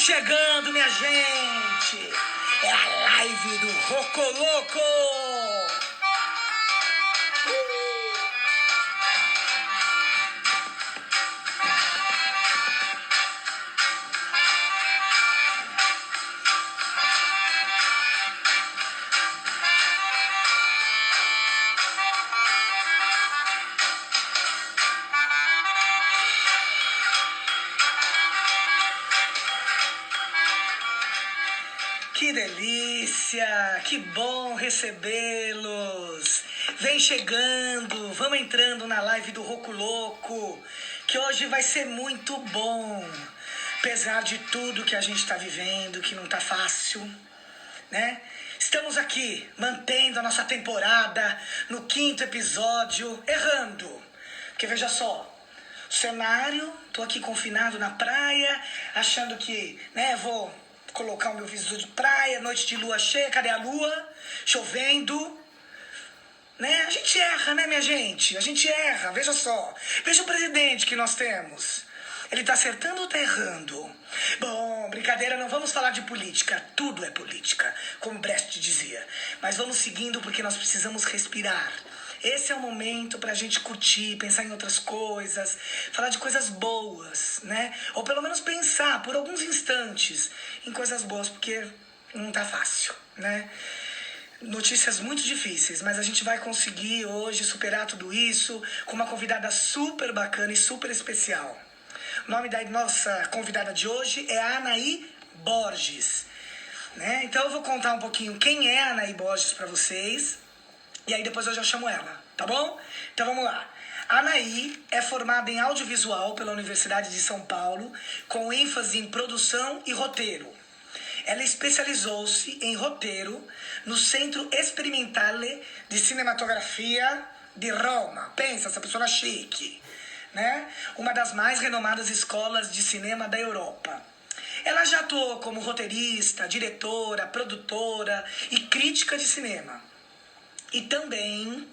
chegando, minha gente! É a live do Rocoloco! Que delícia! Que bom recebê-los! Vem chegando, vamos entrando na live do Rocoloco, que hoje vai ser muito bom. Apesar de tudo que a gente está vivendo, que não tá fácil, né? Estamos aqui, mantendo a nossa temporada no 5º episódio, errando. Porque veja só, o cenário, tô aqui confinado na praia, achando que, vou colocar o meu visual de praia, noite de lua cheia, cadê a lua? Chovendo, né? A gente erra, né, minha gente? A gente erra, veja só. Veja o presidente que nós temos. Ele tá acertando ou tá errando? Bom, brincadeira, não vamos falar de política. Tudo é política, como Brecht dizia. Mas vamos seguindo porque nós precisamos respirar. Esse é o momento pra gente curtir, pensar em outras coisas, falar de coisas boas, né? Ou pelo menos pensar por alguns instantes em coisas boas, porque não tá fácil, né? Notícias muito difíceis, mas a gente vai conseguir hoje superar tudo isso com uma convidada super bacana e super especial. O nome da nossa convidada de hoje é a Anaí Borges, né? Então eu vou contar um pouquinho quem é a Anaí Borges pra vocês. E aí depois eu já chamo ela, tá bom? Então vamos lá. A Anaí é formada em audiovisual pela Universidade de São Paulo, com ênfase em produção e roteiro. Ela especializou-se em roteiro no Centro Sperimentale di Cinematografia de Roma. Pensa, essa pessoa chique, né? Uma das mais renomadas escolas de cinema da Europa. Ela já atuou como roteirista, diretora, produtora e crítica de cinema. E também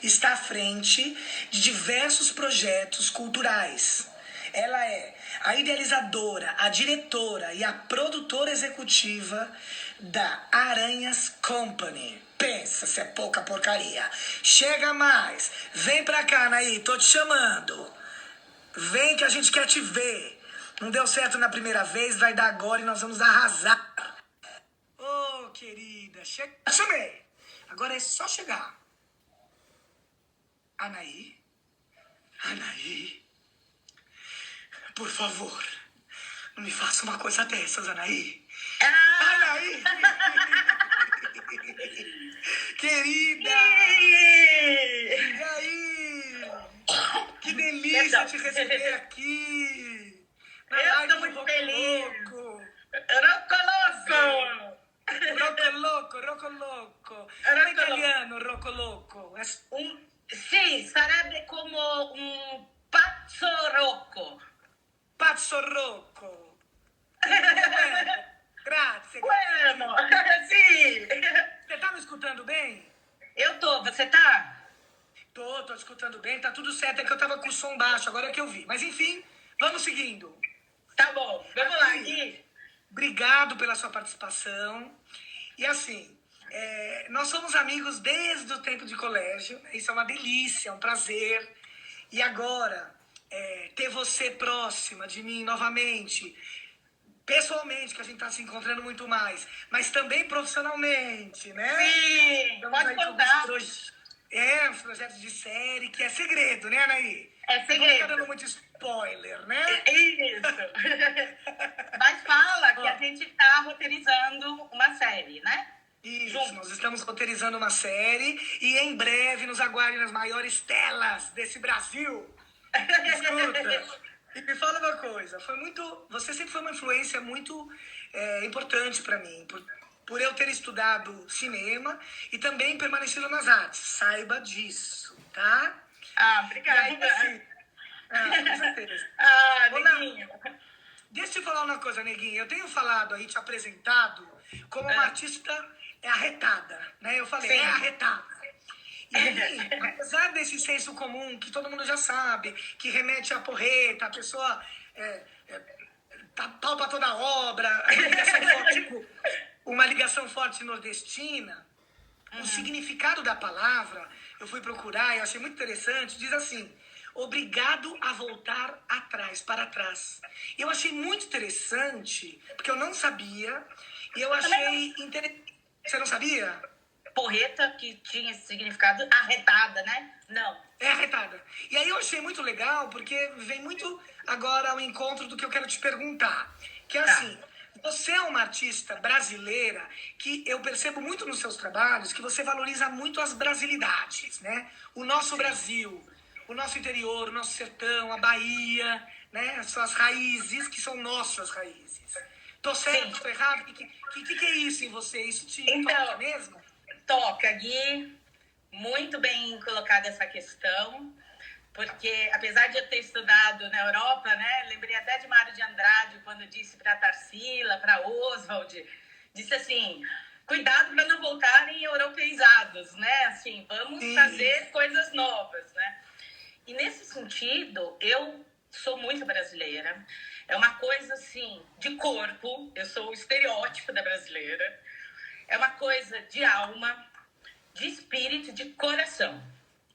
está à frente de diversos projetos culturais. Ela é a idealizadora, a diretora e a produtora executiva da Aranhas Company. Pensa se é pouca porcaria. Chega mais. Vem pra cá, Anaí, tô te chamando. Vem que a gente quer te ver. Não deu certo na primeira vez, vai dar agora e nós vamos arrasar. Ô, querida, chamei. Agora é só chegar. Anaí? Anaí? Por favor, não me faça uma coisa dessas, Anaí. Anaí! Querida! E aí? Que delícia te receber aqui! Na Eu live tô muito do feliz. Rocoloco. Rocoloco! Rocoloco. Come italiano, Rocoloco. Sì, sarebbe come un pazzo rocco. Pazzo Rocco. Grazie. Bueno, sì. Você tá me escutando bem? Eu tô, você tá? Tô escutando bem, tá tudo certo. É que eu tava com o som baixo, agora é que eu vi. Mas enfim, vamos seguindo. Tá bom, vamos lá, Gui. Obrigado pela sua participação. E assim, nós somos amigos desde o tempo de colégio. Isso é uma delícia, é um prazer. E agora, ter você próxima de mim novamente, pessoalmente, que a gente tá se encontrando muito mais, mas também profissionalmente, né? Sim, Estamos pode aí com contar. uns projetos de série, que é segredo, né, Anaí? É Não vou ficar dando segredo. muito spoiler, né? Isso. Mas fala que a gente tá roteirizando uma série, né? Isso, Juntos. nós estamos roteirizando uma série e em breve nos aguardem nas maiores telas desse Brasil. Escuta, e me fala uma coisa, você sempre foi uma influência muito importante para mim, por eu ter estudado cinema e também permanecido nas artes, saiba disso, tá? Ah, E obrigada. aí, assim, com certeza. Ah, Olá. neguinho. Deixa eu te falar uma coisa, neguinha. Eu tenho falado aí, te apresentado como uma artista arretada, né? Eu falei, Sim. arretada. E aí, apesar desse senso comum que todo mundo já sabe, que remete à porreta, a pessoa tá pau pra toda obra, uma ligação forte nordestina. O significado da palavra, eu fui procurar, eu achei muito interessante, diz assim: obrigado a voltar atrás, para trás. Eu achei muito interessante, porque eu não sabia, e eu achei interessante. Você não sabia? Porreta, que tinha esse significado, arretada, né? Não. É arretada. E aí eu achei muito legal, porque vem muito agora ao encontro do que eu quero te perguntar. Que é assim, você é uma artista brasileira que eu percebo muito nos seus trabalhos que você valoriza muito as brasilidades, né? O nosso Brasil, o nosso interior, o nosso sertão, a Bahia, né? As suas raízes, que são nossas raízes. Tô certo, tô errado? O que é isso em você? Isso te toca mesmo? Toca, Gui. Muito bem colocada essa questão, porque apesar de eu ter estudado na Europa, né, lembrei até de Mário de Andrade quando disse para Tarsila, para Oswald, disse assim: cuidado para não voltarem europeizados, né? Assim, vamos fazer coisas novas, né? E nesse sentido, eu sou muito brasileira. É uma coisa assim de corpo. Eu sou o estereótipo da brasileira. É uma coisa de alma, de espírito, de coração,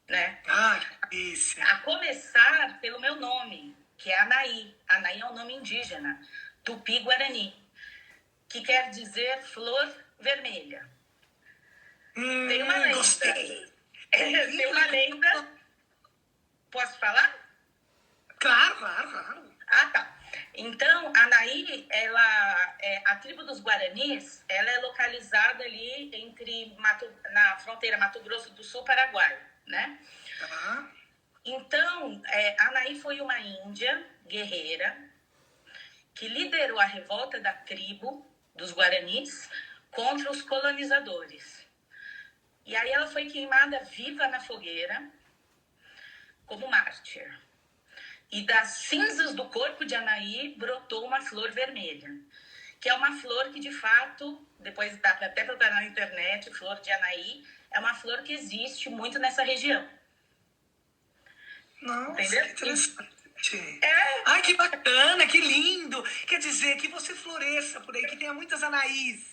né? Ah, que delícia. A começar pelo meu nome, que é Anaí. Anaí é um nome indígena, tupi-guarani, que quer dizer flor vermelha. Tem uma lenda. Gostei. Tem uma lenda. Posso falar? Claro. Ah, tá. Então, Anaí, a tribo dos Guaranis, ela é localizada ali na fronteira Mato Grosso do Sul, Paraguai, né? Tá. Então, Anaí foi uma índia guerreira que liderou a revolta da tribo dos Guaranis contra os colonizadores. E aí ela foi queimada viva na fogueira como mártir. E das cinzas do corpo de Anaí brotou uma flor vermelha, que é uma flor que, de fato, depois dá para até procurar na internet, flor de Anaí, é uma flor que existe muito nessa região. Nossa, entendeu? Que interessante. Ai, que bacana, que lindo. Quer dizer, que você floresça por aí, que tenha muitas Anaís.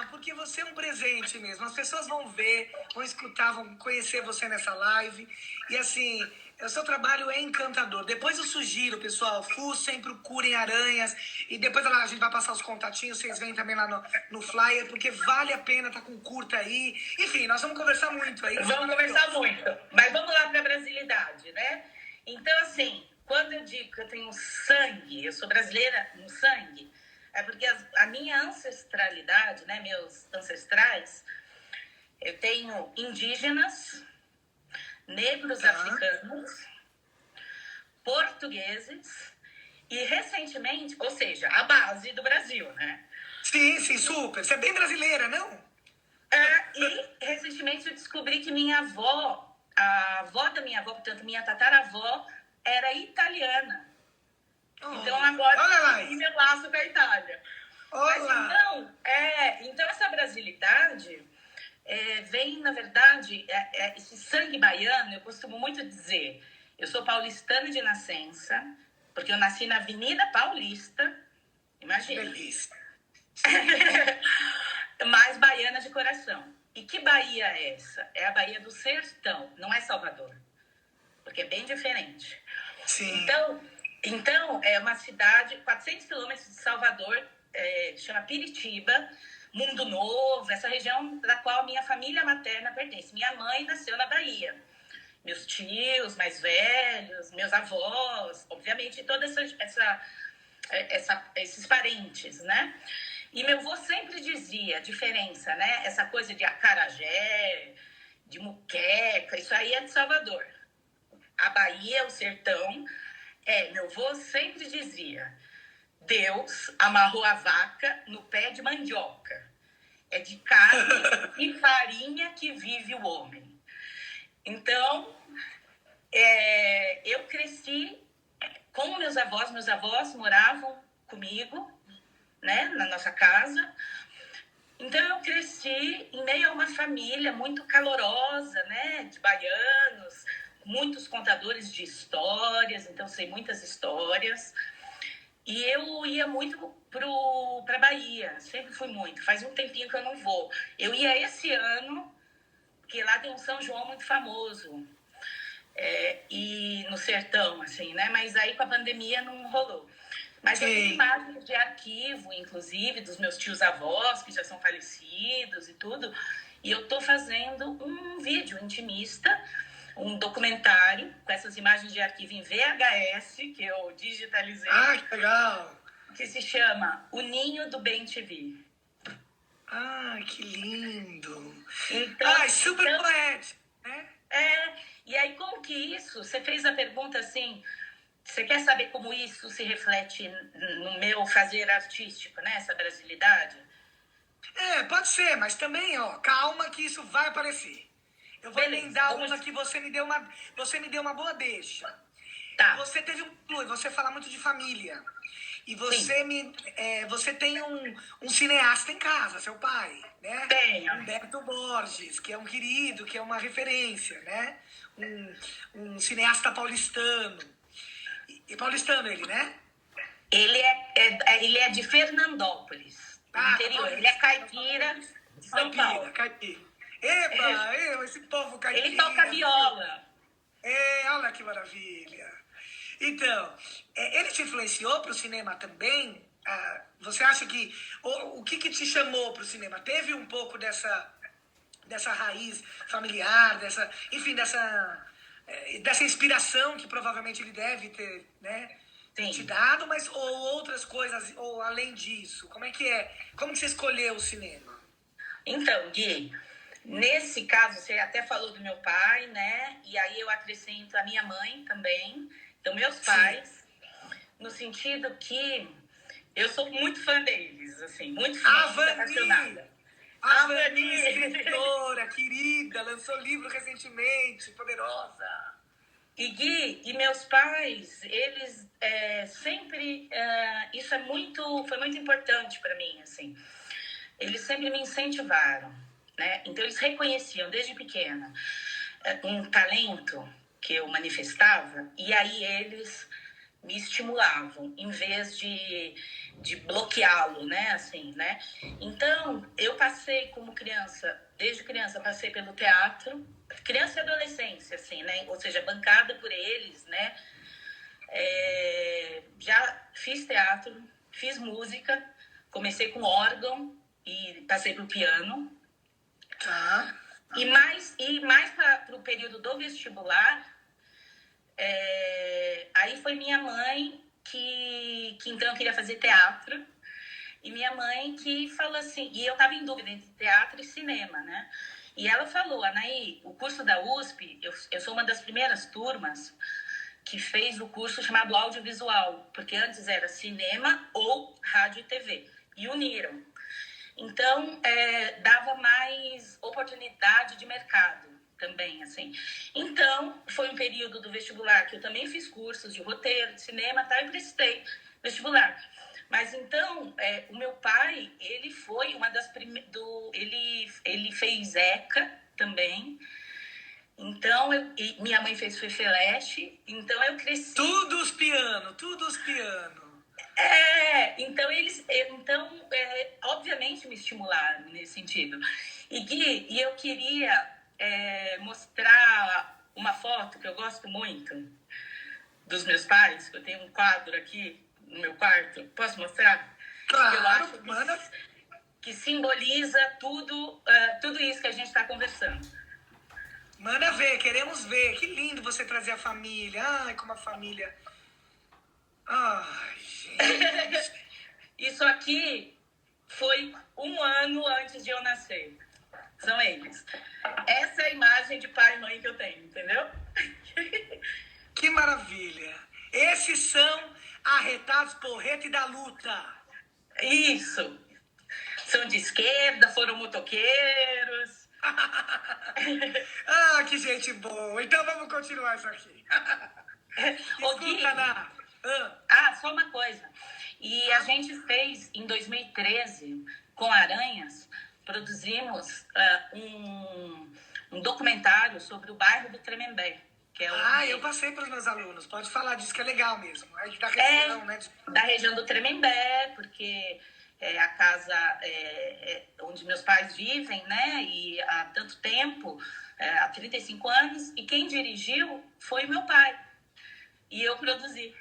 Porque você é um presente mesmo. As pessoas vão ver, vão escutar, vão conhecer você nessa live. E assim, o seu trabalho é encantador. Depois eu sugiro, pessoal, fuçem, procurem aranhas. E depois a gente vai passar os contatinhos, vocês vêm também lá no flyer, porque vale a pena, tá com curta aí. Enfim, nós vamos conversar muito aí. Vamos conversar muito. Mas vamos lá para a brasilidade, né? Então, assim, quando eu digo que eu tenho sangue, eu sou brasileira no sangue, é porque a minha ancestralidade, né, meus ancestrais, eu tenho indígenas, negros africanos, portugueses e recentemente, ou seja, a base do Brasil, né? Sim, super. Você é bem brasileira, não? E recentemente eu descobri que minha avó, a avó da minha avó, portanto, minha tataravó, era italiana. Então agora eu tenho meu laço com a Itália. Mas, então essa brasilidade vem, na verdade, esse sangue baiano. Eu costumo muito dizer, eu sou paulistana de nascença, porque eu nasci na Avenida Paulista, imagina. Delícia. Mas baiana de coração. E que Bahia é essa? É a Bahia do Sertão, não é Salvador, porque é bem diferente. Sim. Então, é uma cidade, 400 quilômetros de Salvador, chama Piritiba, Mundo Novo, essa região da qual minha família materna pertence. Minha mãe nasceu na Bahia. Meus tios mais velhos, meus avós, obviamente, todos esses parentes, né? E meu avô sempre dizia a diferença, né? Essa coisa de acarajé, de muqueca, isso aí é de Salvador. A Bahia, o sertão... meu avô sempre dizia, Deus amarrou a vaca no pé de mandioca. É de carne e farinha que vive o homem. Então, eu cresci com meus avós moravam comigo, né, na nossa casa. Então, eu cresci em meio a uma família muito calorosa, né, de baianos, muitos contadores de histórias, então sei muitas histórias. E eu ia muito para Bahia, sempre fui muito. Faz um tempinho que eu não vou. Eu ia esse ano, porque lá tem um São João muito famoso. E no sertão, assim, né? Mas aí com a pandemia não rolou. Mas eu tenho imagens de arquivo, inclusive, dos meus tios-avós, que já são falecidos e tudo. E eu tô fazendo um vídeo intimista, um documentário com essas imagens de arquivo em VHS, que eu digitalizei. Ah, que legal! Que se chama O Ninho do Bem TV. Ah, que lindo! Então, super poético, né? E aí como que isso, você fez a pergunta assim, você quer saber como isso se reflete no meu fazer artístico, né, essa brasilidade? Pode ser, mas também, calma que isso vai aparecer. Eu vou emendar uma que você me deu uma boa deixa. Tá. Você teve você fala muito de família. E você tem um cineasta em casa, seu pai, né? Tenho. Humberto Borges, que é um querido, que é uma referência, né? Um cineasta paulistano. E paulistano ele, né? Ele é de Fernandópolis, interior. Ele é caipira de São Paulo. Caipira. Epa, esse povo caipira. Ele toca viola. Olha que maravilha. Então, ele te influenciou para o cinema também? Você acha que... O que te chamou para o cinema? Teve um pouco dessa raiz familiar, dessa inspiração que provavelmente ele deve ter, né? Sim. Te dado, mas ou outras coisas, ou além disso? Como é que é? Como que você escolheu o cinema? Então, Gui, nesse caso, você até falou do meu pai, né? E aí eu acrescento a minha mãe também. Então, meus pais, no sentido que eu sou muito fã deles, assim, muito fã, muito apaixonada. A Vani, escritora, querida, lançou livro recentemente, poderosa. E Gui, e meus pais, eles sempre, isso foi muito importante para mim, assim. Eles sempre me incentivaram, né? Então, eles reconheciam desde pequena um talento que eu manifestava, e aí eles me estimulavam, em vez de bloqueá-lo, né, assim, né? Então, eu passei como criança, desde criança, passei pelo teatro, criança e adolescência, assim, né? Ou seja, bancada por eles, né? Já fiz teatro, fiz música, comecei com órgão e passei pro piano. Tá. E mais para o período do vestibular, aí foi minha mãe que então queria fazer teatro. E minha mãe que falou assim, e eu estava em dúvida entre teatro e cinema, né? E ela falou, Anaí, o curso da USP, eu sou uma das primeiras turmas que fez o curso chamado audiovisual, porque antes era cinema ou rádio e TV, e uniram. Então, dava mais oportunidade de mercado também, assim. Então, foi um período do vestibular que eu também fiz cursos de roteiro, de cinema, tá? E prestei vestibular. Mas, então, o meu pai, ele foi uma das primeiras... Ele fez ECA também. Então, minha mãe fez Fefeleste. Então, eu cresci... Tudo os piano. Então, obviamente me estimularam nesse sentido. E Gui, eu queria mostrar uma foto que eu gosto muito dos meus pais, que eu tenho um quadro aqui no meu quarto. Posso mostrar? Claro, eu acho que simboliza tudo isso que a gente está conversando. Manda ver, queremos ver. Que lindo você trazer a família. Ai, como a família... Ai, gente. Isso aqui foi 1 ano antes de eu nascer. São eles. Essa é a imagem de pai e mãe que eu tenho, entendeu? Que maravilha. Esses são arretados porreta e da luta. Isso. São de esquerda, foram motoqueiros. Que gente boa. Então vamos continuar isso aqui. Escuta, Ná. Só uma coisa. E a gente fez, em 2013, com Aranhas, produzimos um documentário sobre o bairro do Tremembé, que é Eu passei para os meus alunos. Pode falar disso, que é legal mesmo. É da região, né? Da região do Tremembé, porque é a casa onde meus pais vivem, né? E há tanto tempo, há 35 anos, e quem dirigiu foi meu pai. E eu produzi.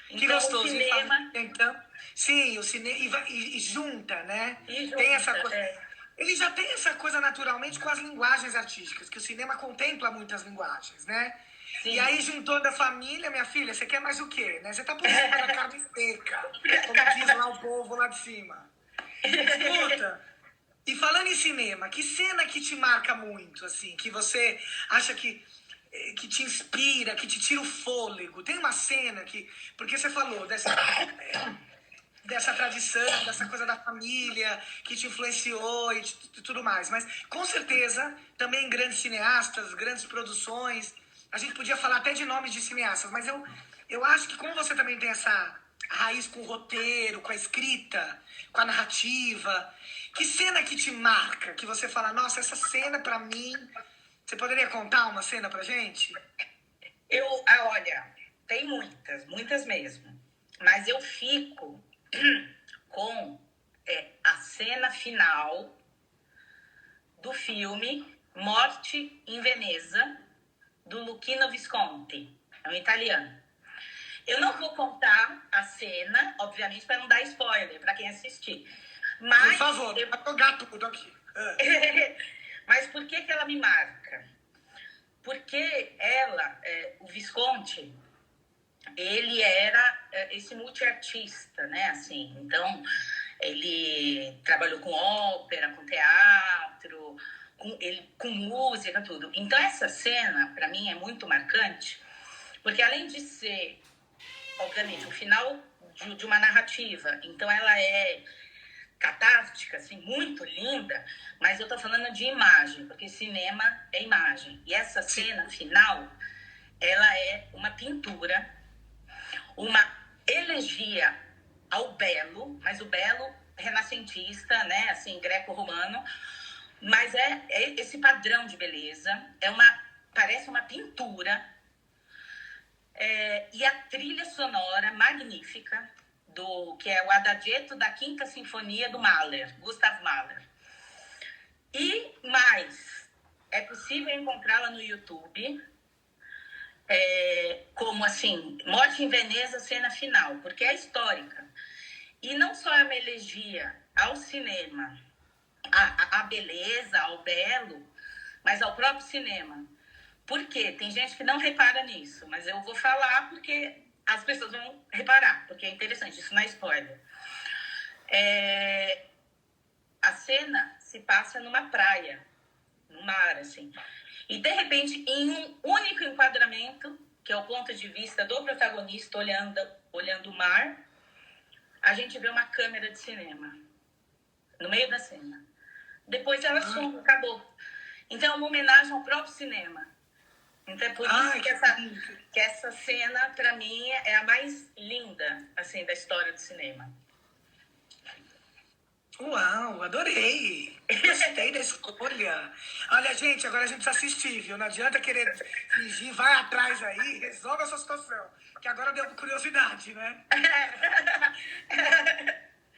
Que então, gostoso. O cinema... Então, sim, o cinema... E junta, né? E junta, tem essa coisa... Ele já tem essa coisa naturalmente com as linguagens artísticas, que o cinema contempla muitas linguagens, né? Sim. E aí, juntando a família, minha filha, você quer mais o quê? Né? Você tá por cima da carne seca, como diz lá o povo lá de cima. Escuta, e falando em cinema, que cena que te marca muito, assim, que você acha que te inspira, que te tira o fôlego? Tem uma cena que... Porque você falou dessa tradição, dessa coisa da família, que te influenciou e tudo mais. Mas, com certeza, também grandes cineastas, grandes produções. A gente podia falar até de nomes de cineastas, mas eu acho que como você também tem essa raiz com o roteiro, com a escrita, com a narrativa, que cena que te marca? Que você fala, nossa, essa cena pra mim... Você poderia contar uma cena pra gente? Olha, tem muitas mesmo. Mas eu fico com a cena final do filme Morte em Veneza, do Luchino Visconti, é um italiano. Eu não vou contar a cena, obviamente, para não dar spoiler para quem assistir. Mas, por favor, vai jogar tudo aqui. Mas por que ela me marca? Porque o Visconti, ele era esse multiartista, né? Assim, então, ele trabalhou com ópera, com teatro, com música, tudo. Então, essa cena, para mim, é muito marcante, porque além de ser, obviamente, o final de uma narrativa, então ela é catártica, assim, muito linda, mas eu tô falando de imagem, porque cinema é imagem. E essa cena final, ela é uma pintura, uma elegia ao belo, mas o belo renascentista, né, assim, greco-romano, mas é esse padrão de beleza, parece uma pintura, e a trilha sonora magnífica, que é o Adagietto da Quinta Sinfonia do Mahler, Gustav Mahler. E mais, é possível encontrá-la no YouTube, como assim, Morte em Veneza, cena final, porque é histórica. E não só é uma elegia ao cinema, à beleza, ao belo, mas ao próprio cinema. Por quê? Tem gente que não repara nisso, mas eu vou falar porque as pessoas vão reparar, porque é interessante, isso não é spoiler. A cena se passa numa praia, no mar, assim. E, de repente, em um único enquadramento, que é o ponto de vista do protagonista olhando o mar, a gente vê uma câmera de cinema no meio da cena. Depois ela some, acabou. Então, é uma homenagem ao próprio cinema. Então, é por isso que essa cena, para mim, é a mais linda, assim, da história do cinema. Uau, adorei! Gostei da escolha. Olha, gente, agora a gente precisa assistir, viu? Não adianta querer fingir, vai atrás aí, resolve essa situação. Que agora deu curiosidade, né?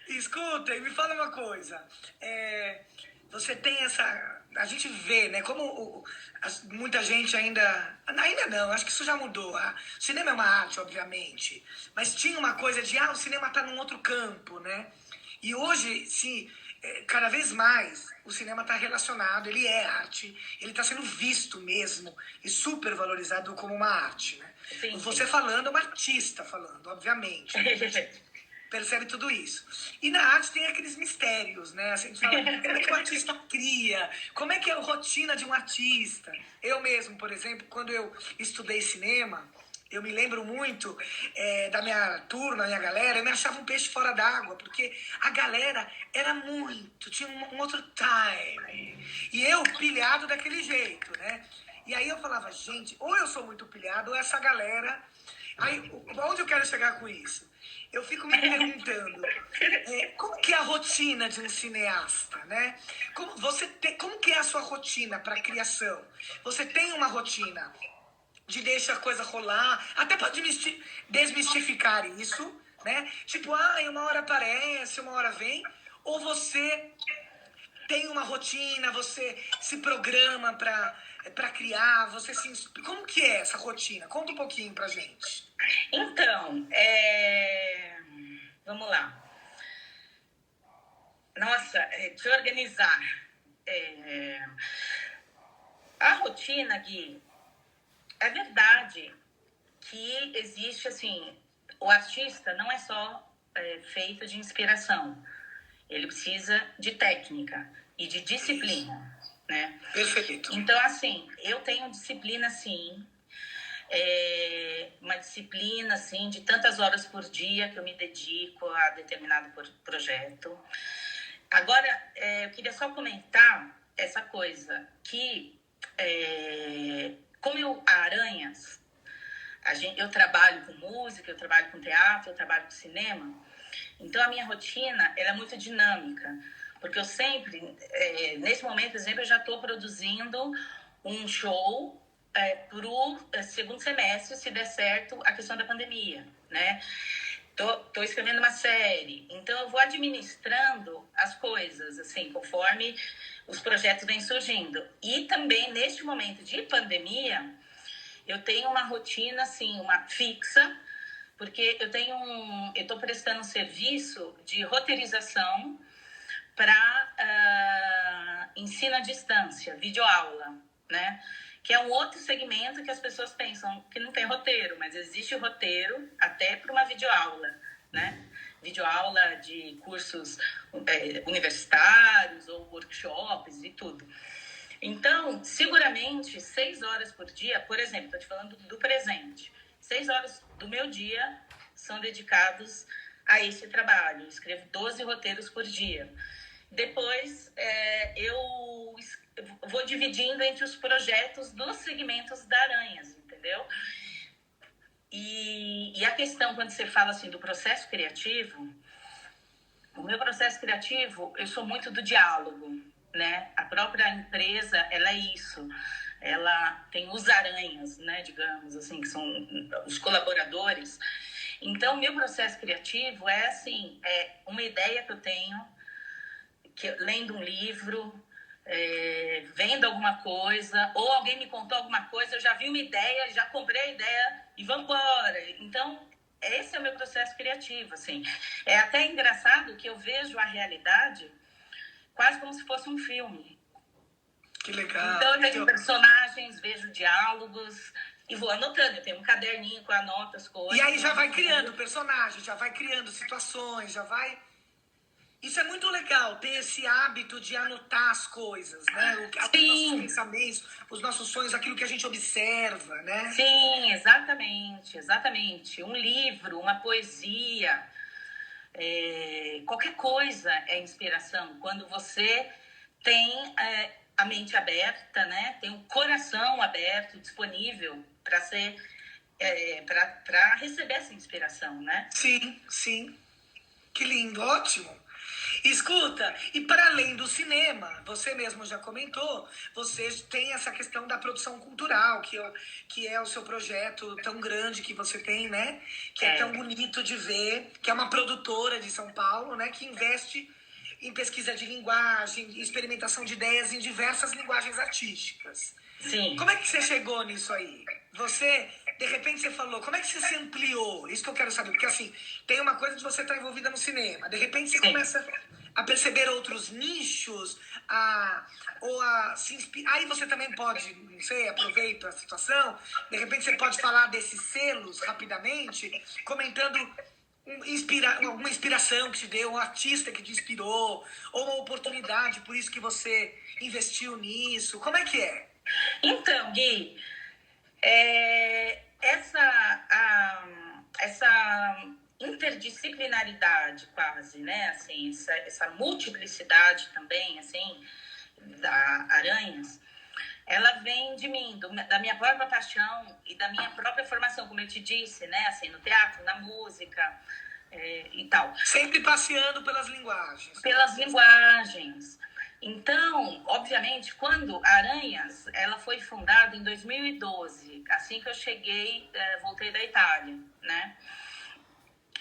Escuta, e me fala uma coisa. Você tem essa... A gente vê, né? Como muita gente ainda não, acho que isso já mudou. O cinema é uma arte, obviamente. Mas tinha uma coisa de, o cinema tá num outro campo, né? E hoje, cada vez mais, o cinema está relacionado, ele é arte, ele está sendo visto mesmo e super valorizado como uma arte, né? Sim, você falando, uma artista falando, obviamente. Percebe tudo isso. E na arte tem aqueles mistérios, né? Assim, a gente fala, como é que o artista cria? Como é que é a rotina de um artista? Eu mesmo, por exemplo, quando eu estudei cinema, eu me lembro muito da minha turma, minha galera, eu me achava um peixe fora d'água, porque a galera era tinha um outro time. E eu, pilhado daquele jeito, né? E aí eu falava, gente, ou eu sou muito pilhado, ou essa galera... Aí, onde eu quero chegar com isso? Eu fico me perguntando, como que é a rotina de um cineasta, né? Como que é a sua rotina para a criação? Você tem uma rotina de deixa a coisa rolar, até para desmistificar isso, né? Tipo, uma hora aparece, uma hora vem, ou você tem uma rotina, você se programa para criar, como que é essa rotina? Conta um pouquinho pra gente. Então, vamos lá. Nossa, te organizar. A rotina, Gui, é verdade que existe, assim, o artista não é só feito de inspiração. Ele precisa de técnica e de disciplina, né? Perfeito. Então, assim, eu tenho disciplina, sim. Uma disciplina, assim, de tantas horas por dia que eu me dedico a determinado projeto. Agora, eu queria só comentar essa coisa que, como a Aranhas, eu trabalho com música, eu trabalho com teatro, eu trabalho com cinema, então a minha rotina ela é muito dinâmica, porque eu sempre, nesse momento, por exemplo, eu já estou produzindo um show para o segundo semestre, se der certo a questão da pandemia, né? Tô escrevendo uma série, então eu vou administrando as coisas, assim, conforme os projetos vêm surgindo. E também, neste momento de pandemia, eu tenho uma rotina, assim, uma fixa, porque eu estou prestando um serviço de roteirização para ensino à distância, videoaula, né? Que é um outro segmento que as pessoas pensam que não tem roteiro, mas existe roteiro até para uma videoaula, né? Videoaula de cursos universitários ou workshops e tudo. Então, seguramente, 6 horas por dia, por exemplo, estou te falando do presente, 6 horas do meu dia são dedicados a esse trabalho. Eu escrevo 12 roteiros por dia. Depois, eu vou dividindo entre os projetos dos segmentos da Aranhas, entendeu? E a questão, quando você fala assim do processo criativo, o meu processo criativo, eu sou muito do diálogo, né? A própria empresa, ela é isso. Ela tem os aranhas, né, digamos assim, que são os colaboradores. Então, meu processo criativo é assim, uma ideia que eu tenho, lendo um livro, vendo alguma coisa, ou alguém me contou alguma coisa, eu já vi uma ideia, já comprei a ideia e vamos embora. Então, esse é o meu processo criativo, assim. É até engraçado que eu vejo a realidade quase como se fosse um filme. Que legal. Então, eu vejo personagens, vejo diálogos e vou anotando. Eu tenho um caderninho com anoto as coisas. E aí já vai criando personagens, já vai criando situações, já vai... Isso é muito legal, ter esse hábito de anotar as coisas, né? Os nossos pensamentos, os nossos sonhos, aquilo que a gente observa, né? Sim, exatamente, exatamente. Um livro, uma poesia, qualquer coisa é inspiração. Quando você tem a mente aberta, né? Tem o coração aberto, disponível para ser, para receber essa inspiração, né? Sim, sim. Que lindo, ótimo. Escuta, e para além do cinema, você mesmo já comentou, você tem essa questão da produção cultural, que é o seu projeto tão grande que você tem, né? Que é tão bonito de ver, que é uma produtora de São Paulo, né? Que investe em pesquisa de linguagem, experimentação de ideias em diversas linguagens artísticas. Sim. Como é que você chegou nisso aí? Você, de repente, você falou, como é que você se ampliou? Isso que eu quero saber, porque assim, tem uma coisa de você estar envolvida no cinema, de repente você começa a perceber outros nichos, ou a se inspirar. Aí você também pode, não sei, aproveita a situação, de repente você pode falar desses selos rapidamente, comentando uma inspiração que te deu, um artista que te inspirou, ou uma oportunidade, por isso que você investiu nisso. Como é que é? Então, Gui, essa interdisciplinaridade quase, né? Assim, essa multiplicidade também, assim, da Aranhas, ela vem de mim, da minha própria paixão e da minha própria formação, como eu te disse, né? Assim, no teatro, na música e tal. Sempre passeando pelas linguagens. Pelas linguagens. Então, obviamente, quando a Aranhas, ela foi fundada em 2012, assim que eu cheguei, voltei da Itália, né?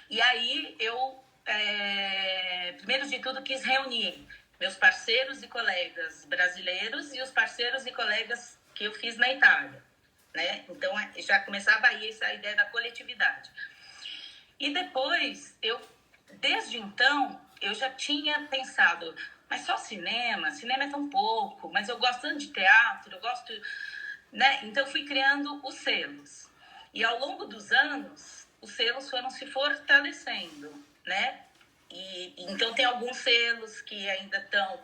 E aí eu, primeiro de tudo, quis reunir meus parceiros e colegas brasileiros e os parceiros e colegas que eu fiz na Itália, né? Então, já começava aí essa ideia da coletividade. E depois, desde então, eu já tinha pensado, mas só cinema é tão pouco, mas eu gosto tanto de teatro, eu gosto, né? Então, eu fui criando os selos. E ao longo dos anos, os selos foram se fortalecendo, né? Então, tem alguns selos que ainda estão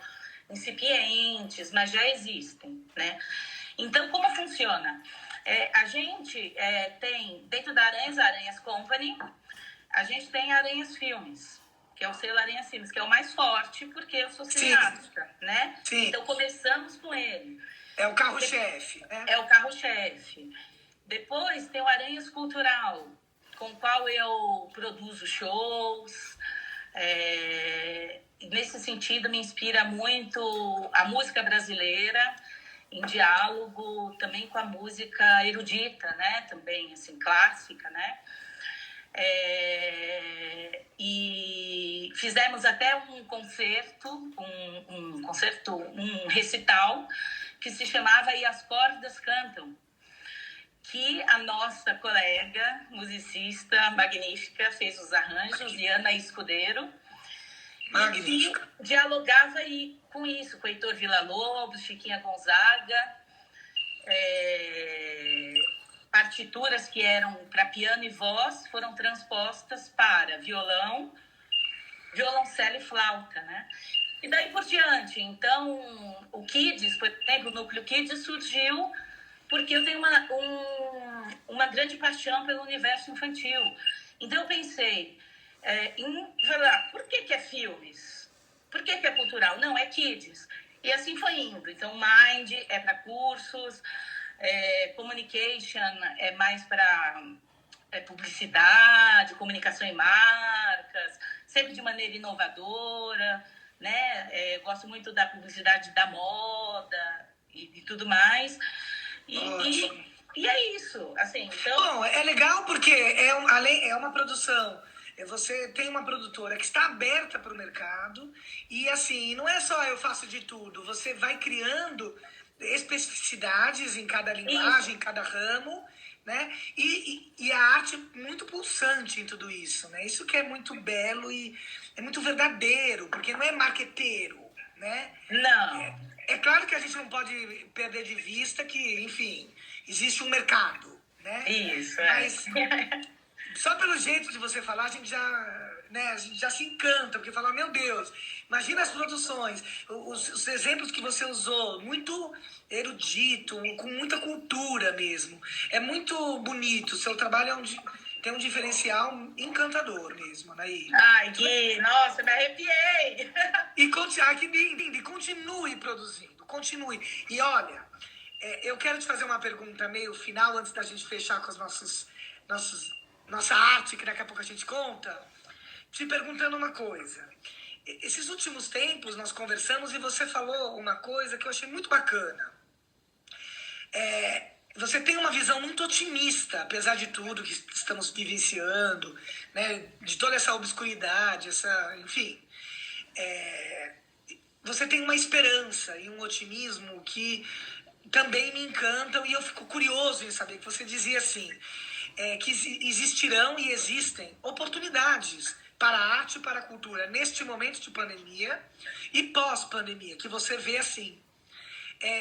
incipientes, mas já existem, né? Então, como funciona? A gente tem, dentro da Aranhas Company, a gente tem Aranhas Filmes, que é o selo Aranhas Filmes, que é o mais forte, porque eu sou cineasta, né? Sim. Então, começamos com ele. É o carro-chefe, né? É o carro-chefe. Depois tem o Aranhas Cultural, com o qual eu produzo shows. Nesse sentido, me inspira muito a música brasileira, em diálogo também com a música erudita, né? Também, assim, clássica, né? E fizemos até um concerto, um recital, que se chamava E as Cordas Cantam, que a nossa colega musicista magnífica fez os arranjos, Diana Escudeiro, Magnífica. e dialogava aí com isso, com Heitor Villa-Lobos, Chiquinha Gonzaga, partituras que eram para piano e voz foram transpostas para violão, violoncelo e flauta, né? E daí por diante. Então, o Kids, por exemplo, o Núcleo Kids surgiu porque eu tenho uma grande paixão pelo universo infantil. Então, eu pensei em falar, por que é filmes? Por que é cultural? Não, é Kids. E assim foi indo. Então, Mind é para cursos, Communication é mais para publicidade, comunicação em marcas, sempre de maneira inovadora, né? Gosto muito da publicidade da moda e tudo mais. E é isso, assim, então... Bom, é legal porque é uma produção. Você tem uma produtora que está aberta para o mercado e, assim, não é só eu faço de tudo. Você vai criando especificidades em cada linguagem, em cada ramo, né? E a arte muito pulsante em tudo isso, né? Isso que é muito belo e é muito verdadeiro, porque não é marqueteiro, né? Não. É claro que a gente não pode perder de vista que, enfim, existe um mercado, né? Isso, Mas só pelo jeito de você falar, a gente já se encanta, porque fala, meu Deus, imagina as produções, os exemplos que você usou, muito erudito, com muita cultura mesmo. É muito bonito, o seu trabalho tem um diferencial encantador mesmo, né? Ai, Gui, nossa, me arrepiei! Que lindo, continue produzindo, continue. E olha, eu quero te fazer uma pergunta meio final, antes da gente fechar com as nossa arte, que daqui a pouco a gente conta, te perguntando uma coisa. Esses últimos tempos nós conversamos e você falou uma coisa que eu achei muito bacana. Você tem uma visão muito otimista, apesar de tudo que estamos vivenciando, né? De toda essa obscuridade, enfim. Você tem uma esperança e um otimismo que também me encantam, e eu fico curioso em saber que você dizia assim, que existirão e existem oportunidades para a arte e para a cultura neste momento de pandemia e pós-pandemia, que você vê assim.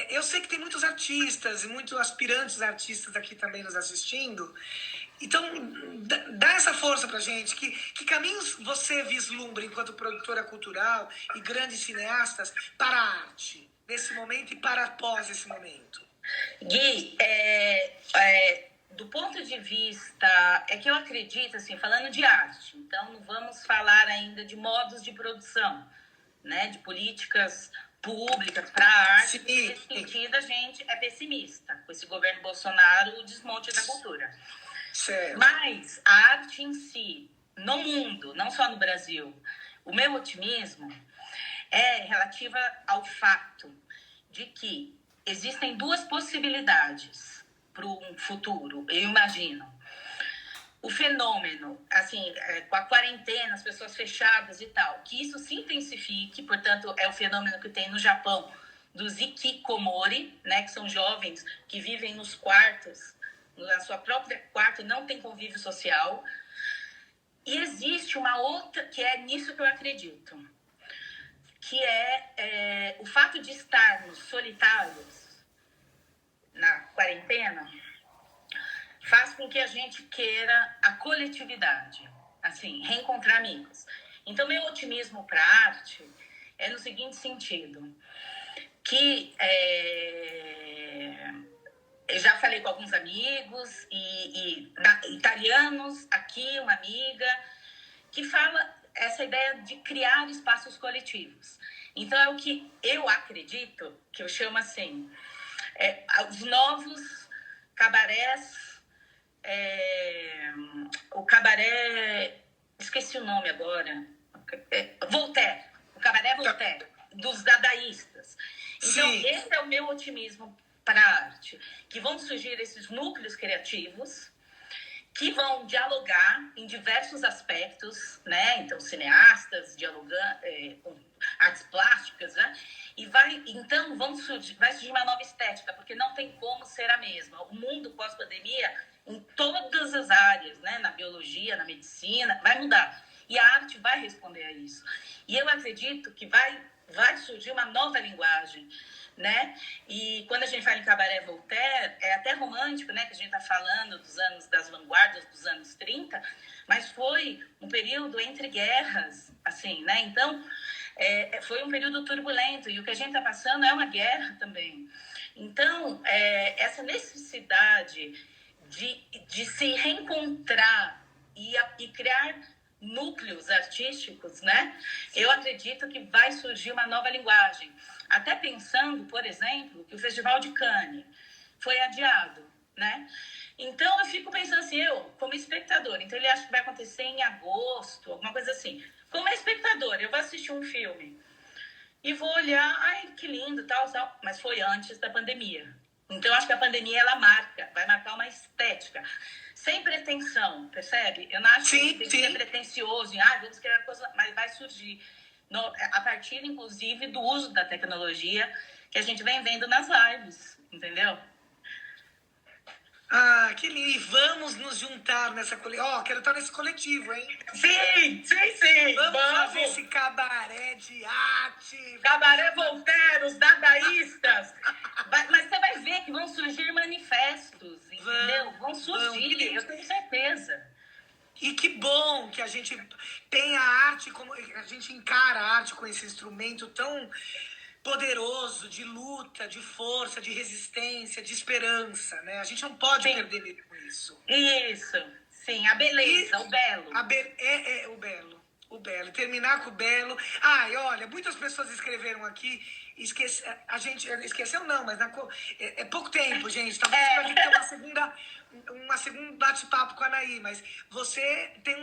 Eu sei que tem muitos artistas e muitos aspirantes artistas aqui também nos assistindo. Então, dá essa força pra gente. Que caminhos você vislumbra enquanto produtora cultural e grandes cineastas para a arte, nesse momento e para após esse momento? Gui, do ponto de vista... É que eu acredito, assim, falando de arte, então não vamos falar ainda de modos de produção, né, de políticas públicas para a arte. Sim. Nesse sentido, a gente é pessimista com esse governo Bolsonaro, o desmonte da cultura. Certo. Mas a arte em si, no mundo, não só no Brasil, o meu otimismo é relativa ao fato de que existem duas possibilidades para um futuro, eu imagino. O fenômeno, assim, com a quarentena, as pessoas fechadas e tal, que isso se intensifique, portanto, é o fenômeno que tem no Japão, dos hikikomori, né, que são jovens que vivem nos quartos, na sua própria quarto, não tem convívio social. E existe uma outra, que é nisso que eu acredito, que é o fato de estarmos solitários na quarentena, faz com que a gente queira a coletividade, assim, reencontrar amigos. Então, meu otimismo para a arte é no seguinte sentido, que eu já falei com alguns amigos italianos, aqui uma amiga, que fala essa ideia de criar espaços coletivos. Então, é o que eu acredito, que eu chamo assim, os novos cabarés, o cabaré, esqueci o nome agora, Voltaire, o cabaré Voltaire, dos dadaístas. Então, sim, esse é o meu otimismo para a arte, que vão surgir esses núcleos criativos que vão dialogar em diversos aspectos, né? Então, cineastas dialogando, com artes plásticas, né? E então vai surgir uma nova estética, porque não tem como ser a mesma. O mundo pós-pandemia, em todas as áreas, né? Na biologia, na medicina, vai mudar. E a arte vai responder a isso. E eu acredito que vai surgir uma nova linguagem, né? E quando a gente fala em cabaré Voltaire, é até romântico, né? Que a gente está falando das vanguardas dos anos 30, mas foi um período entre guerras, assim, né? Então, foi um período turbulento, e o que a gente está passando é uma guerra também. Então, essa necessidade de se reencontrar e criar núcleos artísticos, né? Eu acredito que vai surgir uma nova linguagem. Até pensando, por exemplo, que o Festival de Cannes foi adiado, né? Então, eu fico pensando assim, eu, como espectador, então ele acha que vai acontecer em agosto, alguma coisa assim. Como espectador, eu vou assistir um filme e vou olhar, ai, que lindo, tal, mas foi antes da pandemia. Então, eu acho que a pandemia, ela vai marcar uma estética. Sem pretensão, percebe? Eu não acho que tem que ser pretencioso, vamos criar coisa, mas vai surgir a partir, inclusive, do uso da tecnologia que a gente vem vendo nas lives, entendeu? Ah, que lindo. E vamos nos juntar nessa coletiva. Quero estar nesse coletivo, hein? Sim. Vamos fazer esse cabaré de arte. Cabaré Voltaire, os dadaístas. Mas você vai ver que vão surgir manifestos, entendeu? Vão surgir, eu tenho certeza. E que bom que a gente tem a arte, como a gente encara a arte com esse instrumento tão poderoso de luta, de força, de resistência, de esperança, né? A gente não pode perder mesmo isso. Isso, sim, a beleza, o belo. O belo. O belo. Terminar com o belo. Ai, olha, muitas pessoas escreveram aqui. A gente esqueceu, não, mas é pouco tempo, gente. Talvez a gente tenha uma segunda bate-papo com a Anaí, mas você tem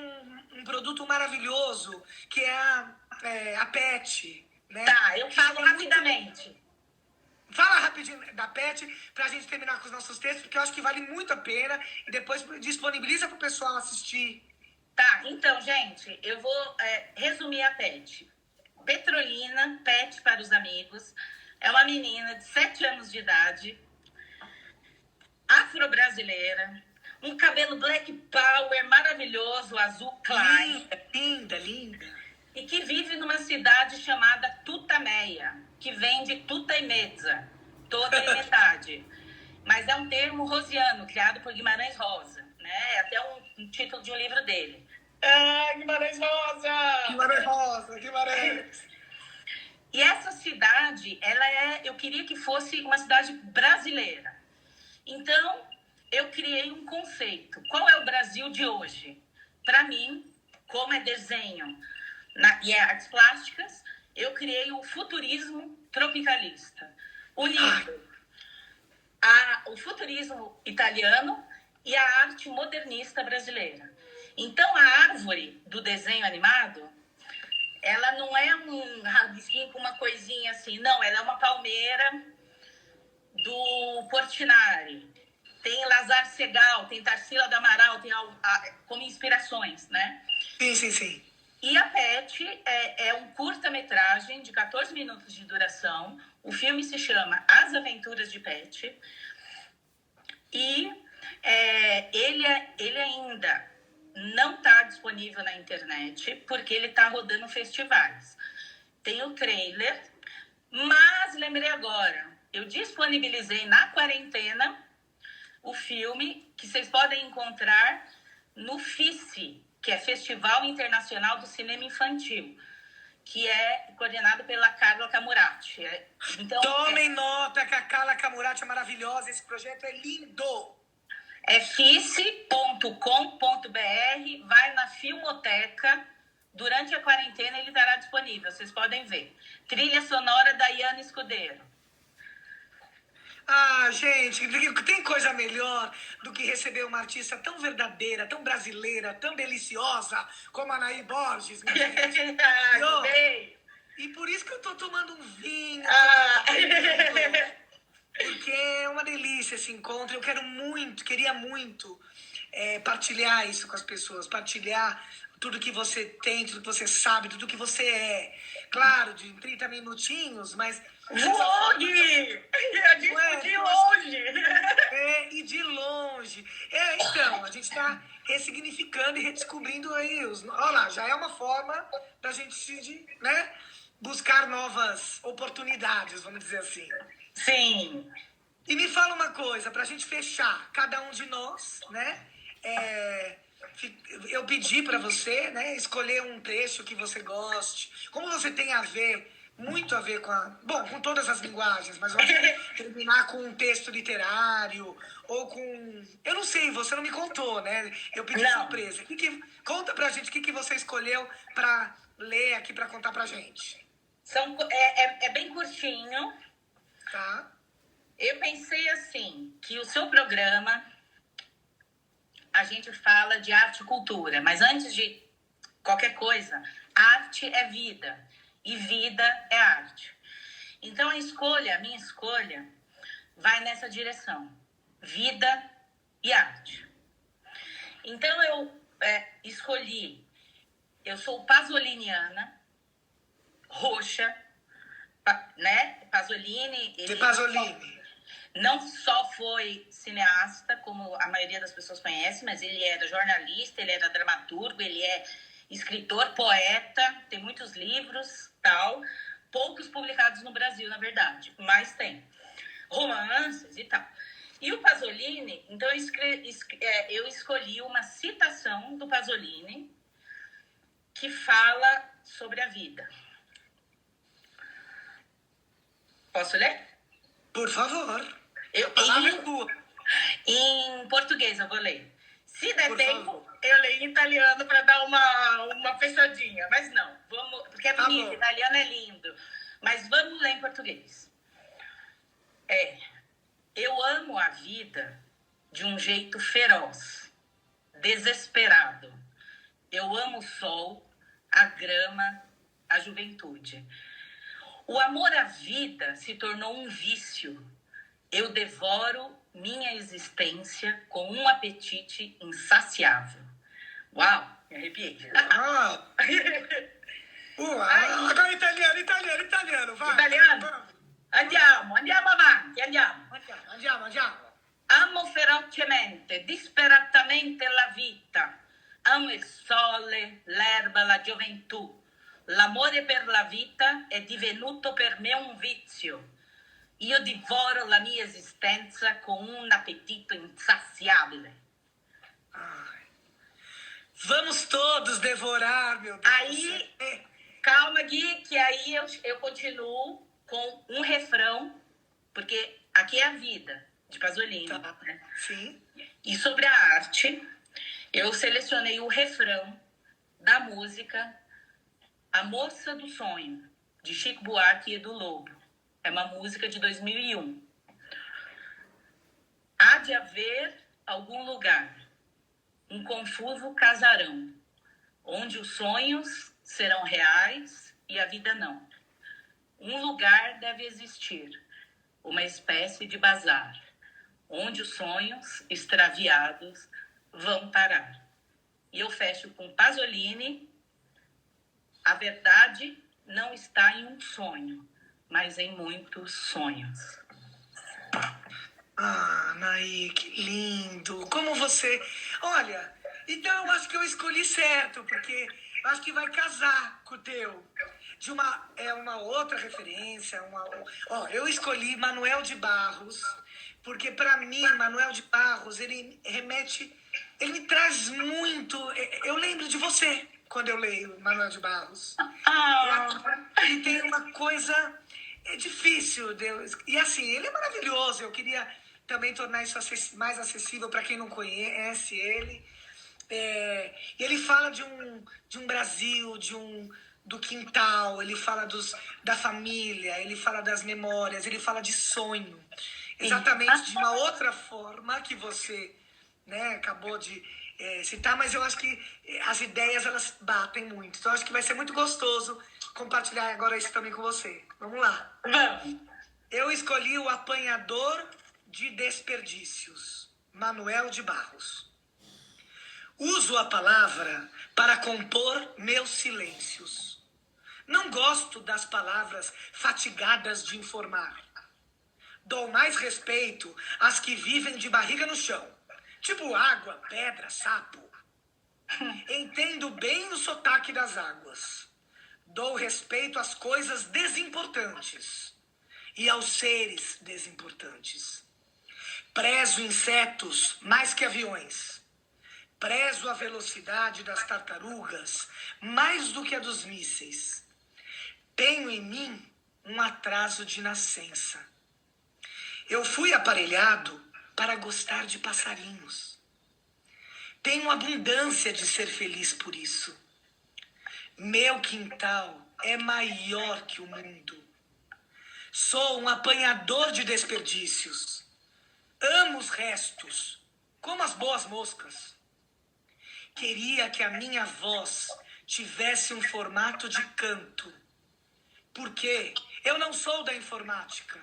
um produto maravilhoso que é a PET, né? Tá, eu falo rapidamente. Fala rapidinho da PET pra gente terminar com os nossos textos, porque eu acho que vale muito a pena, e depois disponibiliza pro pessoal assistir. Tá, então, gente, eu vou resumir a PET. Petrolina, PET para os amigos, é uma menina de 7 anos de idade, afro-brasileira, um cabelo black power maravilhoso, azul claro. Linda. E que vive numa cidade chamada Tutameia, que vem de tuta e mezza, toda e metade. Mas é um termo rosiano, criado por Guimarães Rosa, né? É até um título de um livro dele. Guimarães Rosa! Guimarães! E essa cidade, eu queria que fosse uma cidade brasileira. Então, eu criei um conceito. Qual é o Brasil de hoje? Para mim, como é desenho e artes plásticas, eu criei o futurismo tropicalista, unindo o futurismo italiano e a arte modernista brasileira. Então, a árvore do desenho animado, ela não é um um rabisquinho com uma coisinha assim. Não, ela é uma palmeira do Portinari. Tem Lazar Segal, tem Tarsila do Amaral, tem como inspirações, né? Sim, sim, sim. E a Pet é um curta-metragem de 14 minutos de duração. O filme se chama As Aventuras de Pet. E ele ainda não está disponível na internet, porque ele está rodando festivais. Tem o trailer, mas lembrei agora, eu disponibilizei na quarentena o filme, que vocês podem encontrar no FICE, que é Festival Internacional do Cinema Infantil, que é coordenado pela Carla Camurati. Então, tomem nota que a Carla Camurati é maravilhosa, esse projeto é lindo! É fice.com.br, vai na Filmoteca, durante a quarentena ele estará disponível, vocês podem ver. Trilha sonora da Iana Escudeiro. Ah, gente, tem coisa melhor do que receber uma artista tão verdadeira, tão brasileira, tão deliciosa como a Anaí Borges, minha gente. E por isso que eu tô tomando um vinho. Porque é uma delícia esse encontro. Eu queria muito partilhar isso com as pessoas, partilhar tudo que você tem, tudo que você sabe, tudo que você é. Claro, de 30 minutinhos, mas... Longe! A gente de longe! E de longe. Então, a gente está ressignificando e redescobrindo aí olha lá, já é uma forma da gente, né, buscar novas oportunidades, vamos dizer assim. Sim. E me fala uma coisa, pra gente fechar, cada um de nós, né, eu pedi pra você, né, escolher um trecho que você goste. Como você tem muito a ver com todas as linguagens, mas vamos terminar com um texto literário, ou com... Eu não sei, você não me contou, né? Eu pedi surpresa. Conta pra gente o que você escolheu pra ler aqui, pra contar pra gente. É bem curtinho. Tá. Eu pensei assim, que o seu programa, a gente fala de arte e cultura, mas antes de qualquer coisa, arte é vida. E vida é arte. Então a minha escolha, vai nessa direção. Vida e arte. Então eu escolhi, eu sou pasoliniana, roxa, né? Pasolini. Pasolini. Não só foi cineasta, como a maioria das pessoas conhece, mas ele era jornalista, ele era dramaturgo, ele é escritor, poeta, tem muitos livros, tal, poucos publicados no Brasil, na verdade, mas tem romances e tal. E o Pasolini, então eu escolhi uma citação do Pasolini que fala sobre a vida. Posso ler? Por favor. A palavra é tua. Em português eu vou ler. Se der tempo, eu leio em italiano para dar uma fechadinha. Mas não, vamos, porque é bonito, italiano é lindo. Mas vamos ler em português. Eu amo a vida de um jeito feroz, desesperado. Eu amo o sol, a grama, a juventude. O amor à vida se tornou um vício. Eu devoro minha existência com um apetite insaciável. Uau, me arrepiei. Uau. Agora italiano, vai. Italiano? Andiamo avanti, andiamo. Amo ferocemente, disperatamente la vita. Amo il sole, l'erba, la gioventù. L'amore per la vita è divenuto per me un vizio. Io divoro la mia esistenza con un appetito insaciável. Vamos todos devorar, meu Deus. Aí, calma, Gui, que aí eu continuo com um refrão, porque aqui é a vida, de Pasolini. Tá. Né? Sim. E sobre a arte, eu selecionei o refrão da música A Moça do Sonho, de Chico Buarque e Edu Lobo. É uma música de 2001. Há de haver algum lugar, um confuso casarão, onde os sonhos serão reais e a vida não. Um lugar deve existir, uma espécie de bazar, onde os sonhos extraviados vão parar. E eu fecho com Pasolini: a verdade não está em um sonho, mas em muitos sonhos. Ah, Anaí, que lindo. Como você... Olha, então eu acho que eu escolhi certo, porque eu acho que vai casar com o teu. Uma outra referência. Eu escolhi Manuel de Barros, porque para mim, Manuel de Barros, ele me traz muito... Eu lembro de você quando eu leio Manuel de Barros. Ele tem uma coisa... É difícil, Deus. E assim, ele é maravilhoso. Eu queria também tornar isso mais acessível para quem não conhece ele. E ele fala de um Brasil, do quintal, ele fala da família, ele fala das memórias, ele fala de sonho. Exatamente de uma outra forma que você, né, acabou de citar, mas eu acho que as ideias, elas batem muito. Então, eu acho que vai ser muito gostoso compartilhar agora isso também com você. Vamos lá. Vamos. Eu escolhi O Apanhador de Desperdícios, Manuel de Barros. Uso a palavra para compor meus silêncios. Não gosto das palavras fatigadas de informar. Dou mais respeito às que vivem de barriga no chão, tipo água, pedra, sapo. Entendo bem o sotaque das águas. Dou respeito às coisas desimportantes e aos seres desimportantes. Prezo insetos mais que aviões. Prezo a velocidade das tartarugas mais do que a dos mísseis. Tenho em mim um atraso de nascença. Eu fui aparelhado para gostar de passarinhos. Tenho abundância de ser feliz por isso. Meu quintal é maior que o mundo. Sou um apanhador de desperdícios. Amo os restos, como as boas moscas. Queria que a minha voz tivesse um formato de canto. Porque eu não sou da informática.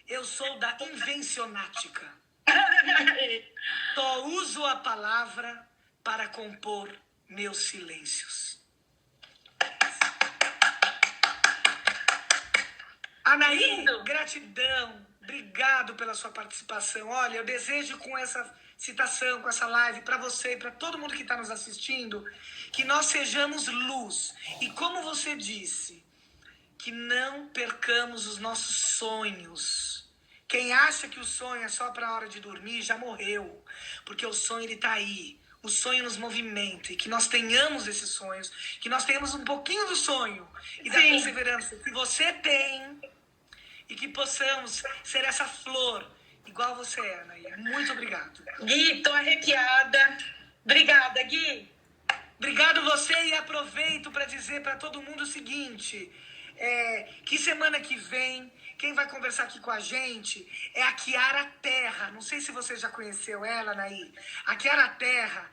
Eu sou da invencionática. Só uso a palavra para compor meus silêncios. Anaí, Lindo. gratidão. Obrigado pela sua participação. Olha, eu desejo com essa citação, com essa live, para você e para todo mundo que está nos assistindo, que nós sejamos luz. E como você disse, que não percamos os nossos sonhos. Quem acha que o sonho é só para a hora de dormir, já morreu. Porque o sonho, ele está aí. O sonho nos movimenta. E que nós tenhamos esses sonhos. Que nós tenhamos um pouquinho do sonho. E da perseverança que você tem. E que possamos ser essa flor. Igual você é, Anaí. Muito obrigado. Gui, tô arrepiada. Obrigada, Gui. Obrigado você, e aproveito para dizer para todo mundo o seguinte, que semana que vem, quem vai conversar aqui com a gente é a Kiara Terra. Não sei se você já conheceu ela, Anaí. A Kiara Terra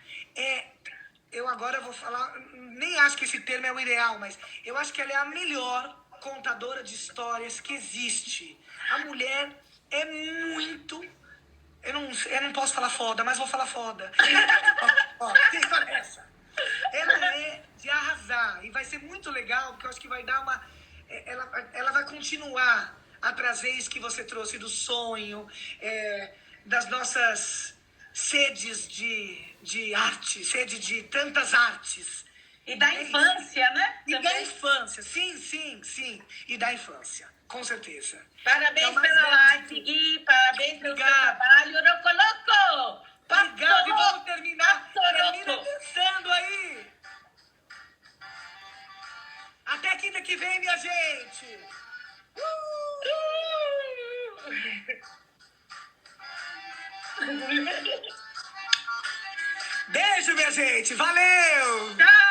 eu agora vou falar, nem acho que esse termo é o ideal, mas eu acho que ela é a melhor contadora de histórias que existe. A mulher é muito... Eu não posso falar foda, mas vou falar foda. Que história é essa? Ela é de arrasar. E vai ser muito legal, porque eu acho que vai dar uma... Ela vai continuar a trazer isso que você trouxe do sonho, das nossas sedes de arte, sede de tantas artes. E da infância, né? E da infância, sim. E da infância, com certeza. Parabéns Então, pela live, Gui. Parabéns pelo seu trabalho. Rocoloco! Obrigado, e vamos termina dançando aí. Até quinta que vem, minha gente. Beijo, minha gente. Valeu! Tchau!